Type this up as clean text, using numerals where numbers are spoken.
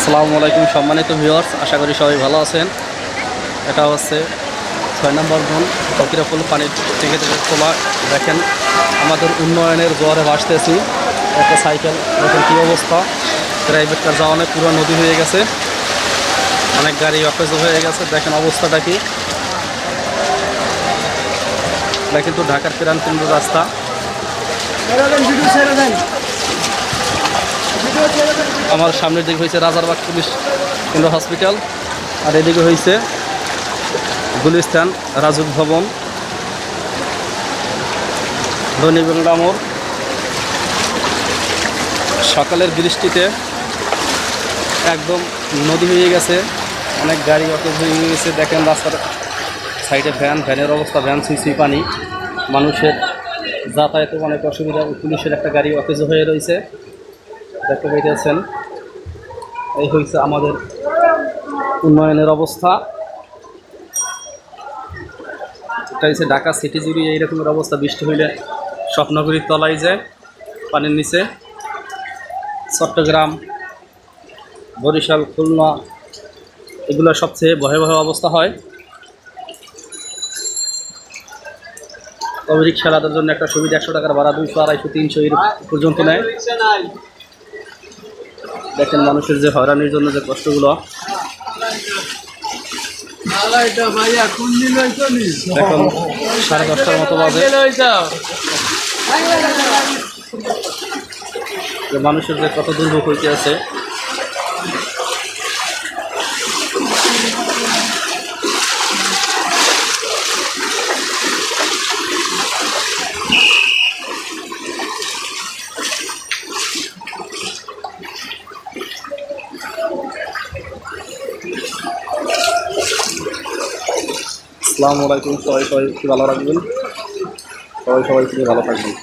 আসসালামু আলাইকুম সম্মানিত ভিউয়ার্স, আশা করি সবাই ভালো আছেন। এটা হচ্ছে 6 নম্বর জোন ফকিরাপুল পানির থেকে তোলা। দেখেন আমাদের উন্নয়নের জোয়ারে ভাসতেছি। একটা সাইকেল দেখেন কী অবস্থা, প্রাইভেট কার যাওয়া অনেক পুরো নদী হয়ে গেছে, অনেক গাড়ি অকেজ হয়ে গেছে। দেখেন অবস্থাটা কি, দেখেন তো ঢাকার প্রাণকেন্দ্র রাস্তা। আমার সামনের দিকে হয়েছে রাজারবাগ পুলিশ কেন্দ্র হসপিটাল, আর এদিকে হয়েছে গুলিস্তান রাজুক ভবন, ধনীবেঙ্গা মোড়। সকালের বৃষ্টিতে একদম নদী হয়ে গেছে, অনেক গাড়ি অকেজ হয়ে গেছে। দেখেন রাস্তার সাইডে ভ্যানের অবস্থা, ভ্যান সুই পানি, মানুষের যাতায়াতে অনেক অসুবিধা। পুলিশের একটা গাড়ি অকেজ হয়ে রয়েছে, দেখতে পাইতেছেন। এই হয়েছে আমাদের উন্নয়নের অবস্থা। এটা হচ্ছে ঢাকা সিটি জুড়ে এইরকমের অবস্থা। বৃষ্টি হইলে স্বপ্নগরীর তলায় যায় পানির নিচে। চট্টগ্রাম, বরিশাল, খুলনা এগুলো সবচেয়ে ভয়াবহ অবস্থা হয়। তবে রিক্সাওয়ালাদের জন্য একটা সুবিধা, 100 টাকার ভাড়া 200, 250, 300 এর পর্যন্ত নেয়। দেখেন মানুষের যে হয়রানির জন্য যে কষ্টগুলো। এখন 10:30টার মতো বাজে। মানুষের যে কত দুর্ভোগ হইতে আছে। আসসালামু আলাইকুম, সবাই খুব ভালো রাখবেন, সবাই খুবই ভালো থাকবেন।